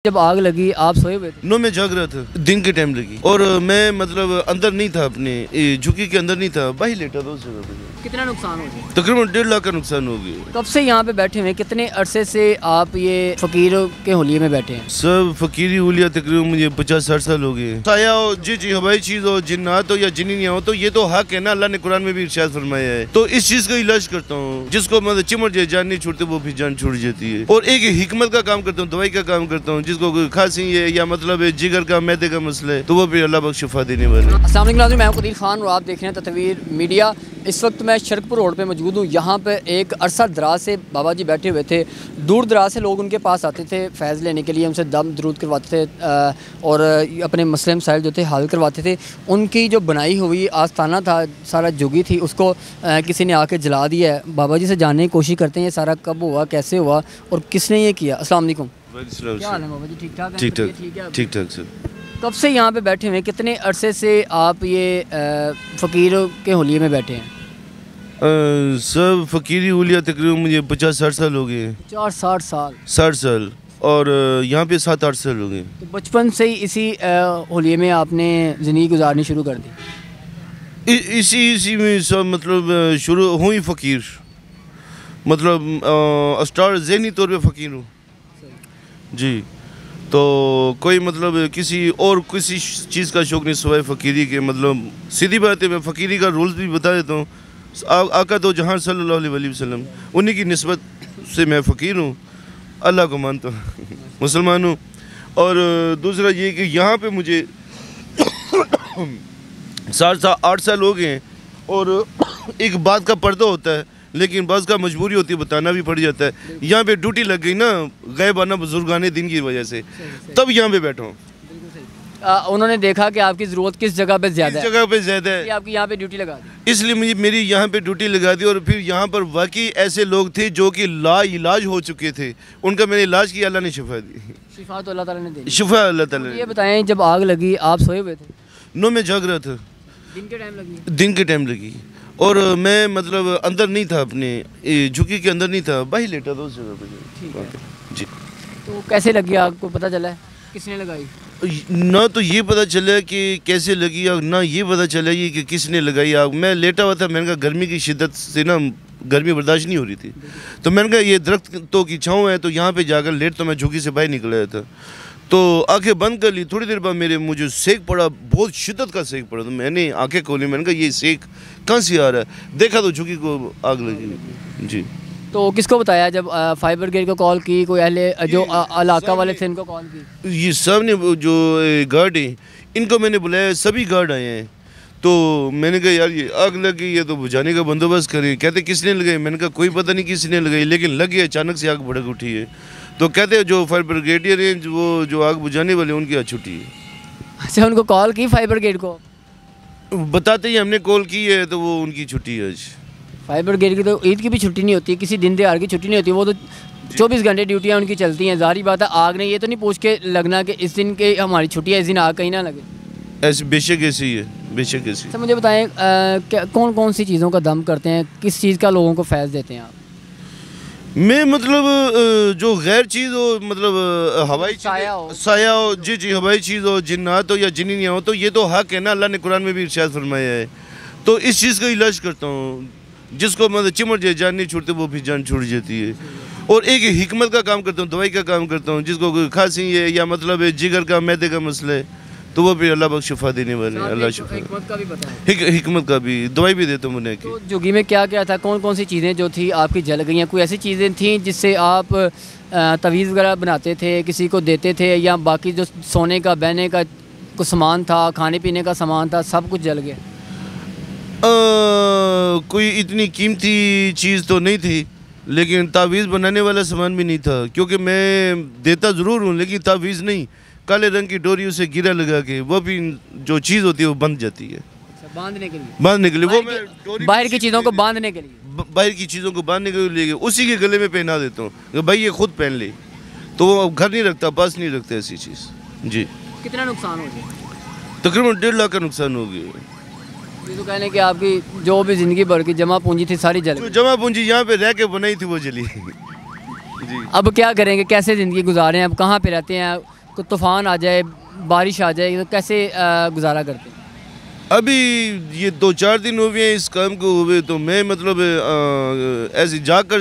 जब आग लगी आप सोए हुए थे? नो, मैं जाग रहा था, दिन के टाइम लगी और मैं मतलब अंदर नहीं था, अपने झुकी के अंदर नहीं था, बाहर लेटा था उस जगह पे। कितना नुकसान हो गया? तकरीबन 1.5 लाख का नुकसान हो गया। कब से यहाँ पे बैठे हुए? कितने अरसे से आप ये फकीरों के होलिये में बैठे हैं? सब फकीरी हुलिया तकरीबन मुझे 50-60 साल हो गए। साया हो, जी हवाई चीज हो, जिन्नात हो या जिन्नियाँ हो, तो ये तो हक है ना, अल्लाह ने कुरान में भी इरशाद फरमाया है। तो इस चीज का इलाज करता हूँ, जिसको मतलब चिमट जाए जान नहीं छूटते वो भी जान छूट जाती है। और एक हिकमत का काम करता हूँ, दवाई का काम करता हूँ, जिसको खांसी है या मतलब जिगर का मैदे का मसला है तो वो भी अल्लाह बख्श शिफा देने वाले। अस्सलाम वालेकुम नाज़रीन, मैं कदीर खान और आप देख रहे हैं तस्वीर मीडिया। इस वक्त मैं शरकपुर रोड पे मौजूद हूँ। यहाँ पे एक अरसा दराज से बाबा जी बैठे हुए थे। दूर दराज से लोग उनके पास आते थे फैज़ लेने के लिए, उनसे दम दरूद करवाते थे और अपने मसले मसाइल जो थे हल करवाते थे। उनकी जो बनाई हुई आस्थाना था, सारा जुगी थी, उसको किसी ने आके जला दिया है। बाबा जी से जानने की कोशिश करते हैं ये सारा कब हुआ, कैसे हुआ और किसने ये किया। अस्सलाम वालेकुम। क्या हाल है बाबा जी? ठीक ठाक? ठीक ठाक सर। कब से यहाँ पे बैठे हुए? कितने अरसे से आप ये फ़कीरों के होलिये में बैठे हैं? सब फकीरी हुलिया तकरीबन मुझे 50-60 साल हो गए। 60 साल? 60 साल और यहाँ पे 7-8 साल हो गए। तो बचपन से ही इसी होलिये में आपने ज़िंदगी गुजारनी शुरू कर दी? इसी में सब मतलब शुरू हुई फ़कीर, मतलब स्टार ज़हनी तौर पे फ़कीर हूँ जी। तो कोई मतलब किसी चीज़ का शौक़ नहीं सिवाय फ़कीरी के। मतलब सीधी बात है, मैं फ़कीरी का रूल्स भी बता देता हूँ। आका तो जहाँ सल्लल्लाहु अलैहि वसल्लम, उन्हीं की निस्बत से मैं फ़कीर हूँ, अल्लाह को मानता हूँ, मुसलमान हूँ। और दूसरा ये कि यहाँ पे मुझे 7-8 साल हो गए हैं और एक बात का पर्दा होता है, लेकिन बस का मजबूरी होती है, बताना भी पड़ जाता है। यहाँ पे ड्यूटी लग गई ना, गैबाना बुजुर्गाने दिन की वजह से, तब यहाँ पे बैठा हूँ। उन्होंने देखा कि आपकी ज़रूरत किस जगह पे ज़्यादा है, जगह पे ज़्यादा है, आपकी यहाँ पे ड्यूटी लगा दी, इसलिए मुझे मेरी यहाँ पे ड्यूटी लगा दी। और फिर यहाँ पर वाकई ऐसे लोग थे जो कि ला इलाज हो चुके थे, उनका मैंने इलाज किया, अल्लाह ने शिफा दी। शिफा तो अल्लाह ताला ने दी। शिफा अल्लाह ताला ने। ये बताएं, जब आग लगी आप सोए हुए थे? नो, मैं जाग रहा था, दिन के टाइम लगी? दिन के टाइम लगी और मैं मतलब अंदर नहीं था, अपने झुकी के अंदर नहीं था, बाहर लेटा था उस जगह पे। ठीक है जी। तो कैसे लगी आपको, पता चला है किसने लगाई? ना तो ये पता चला कि कैसे लगी आग, ना ये पता चला ये कि किसने लगाई आग। मैं लेटा हुआ था, मैंने कहा गर्मी की शिद्दत से ना गर्मी बर्दाश्त नहीं हो रही थी, तो मैंने कहा ये दरख्तों की छाँव है, तो यहाँ पे जाकर लेट, तो मैं झुकी से बाहर निकल आया था। तो आंखें बंद कर ली, थोड़ी देर बाद मुझे सेक पड़ा, बहुत शिद्दत का सेक पड़ा। तो मैंने आंखें खोली, मैंने कहा ये सेक कहाँ से आ रहा है, देखा तो झुकी को आग लगी जी। तो किसको बताया जब फायर ब्रिगेड को कॉल की? कोई अहले जो इलाका वाले थे उनको कॉल की? ये सब ने, जो गार्ड हैं इनको मैंने बुलाया, सभी गार्ड आए हैं। तो मैंने कहा यार ये आग लग गई है तो बुझाने का बंदोबस्त करें। कहते किसने लगाई? मैंने कहा कोई पता नहीं किसने लगाई, लेकिन लग गई, अचानक से आग भड़क उठी है। तो कहते हैं जो फायर ब्रिगेडियर हैं, वो जो आग बुझाने वाले, उनकी आज छुट्टी है। अच्छा, उनको कॉल की फायर ब्रिगेड को? बताते ही हमने कॉल की है तो वो उनकी छुट्टी है आज। फायर ब्रिगेड की तो ईद की भी छुट्टी नहीं होती, किसी दिन त्योहार की छुट्टी नहीं होती, वो तो 24 घंटे ड्यूटियाँ उनकी चलती हैं। जारी बात है, आग ने ये तो नहीं पूछ के लगना कि इस दिन के हमारी छुट्टी है, इस दिन आग कहीं ना लगे। ऐसे बेशक ऐसे ही है, बेशक ऐसे। अच्छा मुझे बताएं, क्या कौन कौन सी चीज़ों का दम करते हैं, किस चीज़ का लोगों को फैज़ देते हैं आप? मैं मतलब जो गैर चीज़ हो, मतलब हवाई साया हो, जी हवाई चीज़ हो, जिन्नात हो या जिन्नियाँ हो, तो ये तो हक है ना, अल्लाह ने कुरान में भी इरशाद फरमाया है। तो इस चीज़ का इलाज करता हूँ, जिसको मतलब चिमट जाए जान नहीं छूटते वो भी जान छूट जाती है। और एक हिकमत का काम करता हूँ, दवाई का काम करता हूँ, जिसको खांसी है या मतलब जिगर का मैदे का मसला है तो वो भी अल्लाह बख्श शिफा देने वाले, अल्लाह शिफा। हिकमत का भी पता है? हिकमत का भी, दवाई भी देता हूँ उन्हें। तो जुगी में क्या क्या था, कौन कौन सी चीज़ें जो थी आपकी जल गई हैं? कोई ऐसी चीज़ें थी जिससे आप तवीज़ वगैरह बनाते थे, किसी को देते थे, या बाकी जो सोने का बहने का कुछ सामान था, खाने पीने का सामान था, सब कुछ जल गया? कोई इतनी कीमती चीज़ तो नहीं थी, लेकिन तावीज़ बनाने वाला सामान भी नहीं था, क्योंकि मैं देता ज़रूर हूँ लेकिन तावीज़ नहीं। काले रंग की डोरी उसे गिरा लगा के, वो भी जो चीज़ होती है वो बंध जाती है। अच्छा, बांधने के लिए? बांधने के लिए वो मैं बाहर की चीज़ों को बांधने के लिए? बाहर की चीज़ों को बांधने के लिए उसी के गले में पहना देता हूँ, भाई ये खुद पहन ले, तो वो घर नहीं रखता, पास नहीं रखता ऐसी चीज़ जी। कितना नुकसान हो गया? तकरीबन 1.5 लाख का नुकसान हो गया। ये तो कहने कि आपकी जो भी ज़िंदगी भर की जमा पूंजी थी सारी जल गई? जमा पूंजी यहाँ पे रह के बनाई थी वो जली। जी। अब क्या करेंगे, कैसे ज़िंदगी गुजारें, अब कहाँ पे रहते हैं, कोई तूफ़ान आ जाए, बारिश आ जाए, तो कैसे गुजारा करते हैं? अभी ये 2-4 दिन हो गए हैं इस काम को हुए, तो मैं मतलब ऐसे जाकर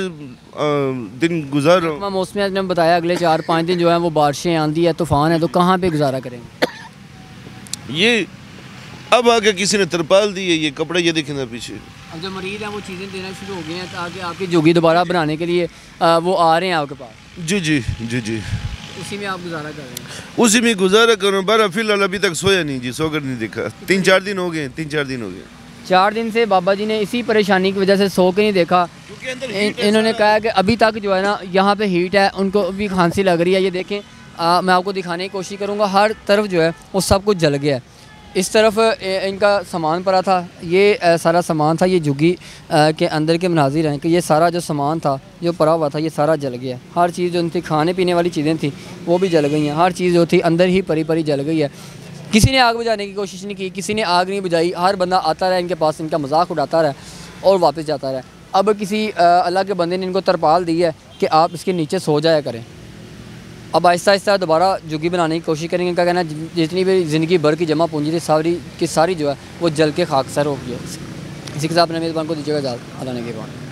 दिन गुजार रहा हूँ। मौसमियात ने बताया अगले 4-5 दिन जो है वो बारिशें, आंधी है, तूफ़ान है, तो कहाँ पे गुजारा करेंगे? ये अब आके किसी ने तरपाल दी है, ये कपड़े ये देखें ना पीछे। अब जो मरीज़ हैं वो चीज़ें देना शुरू हो गए हैं ताकि आपकी झुग्गी दोबारा बनाने के लिए वो आ रहे हैं आपके पास, जी जी जी जी, उसी में आप गुजारा कर रहे हैं। उसी में गुजारा करूँ। बारह फिलहाल अभी तक सोया नहीं जी, सोकर नहीं देखा। 3-4 दिन हो गए, 3-4 दिन हो गए। 4 दिन से बाबा जी ने इसी परेशानी की वजह से सो के नहीं देखा। इन्होंने कहा कि अभी तक जो है ना यहाँ पे हीट है, उनको भी खांसी लग रही है। ये देखें, मैं आपको दिखाने की कोशिश करूँगा, हर तरफ जो है वो सब कुछ जल गया है। इस तरफ इनका सामान पड़ा था, ये सारा सामान था, ये झुग्गी के अंदर के मनाजिर हैं कि ये सारा जो सामान था जो पड़ा हुआ था ये सारा जल गया। हर चीज़ जो थी, खाने पीने वाली चीज़ें थी वो भी जल गई हैं, हर चीज़ जो थी अंदर ही परी परी जल गई है। किसी ने आग बुझाने की कोशिश नहीं की, किसी ने आग नहीं बुझाई। हर बंदा आता रहा इनके पास, इनका मजाक उड़ाता रहा और वापस जाता रहा। अब किसी अल्लाह के बंदे ने इनको तरपाल दी है कि आप इसके नीचे सो जाया करें। अब आहिस्ता आहिस्ता दोबारा झुग्गी बनाने की कोशिश करेंगे। क्या कहना, जितनी भी ज़िंदगी भर की जमा पूंजी थी सारी की सारी जो है वो जल के खाकसर हो गई है। इसी के साथ अपने मेज़बान को दीजिएगा इजाज़त। अल्लाह ने के बाद।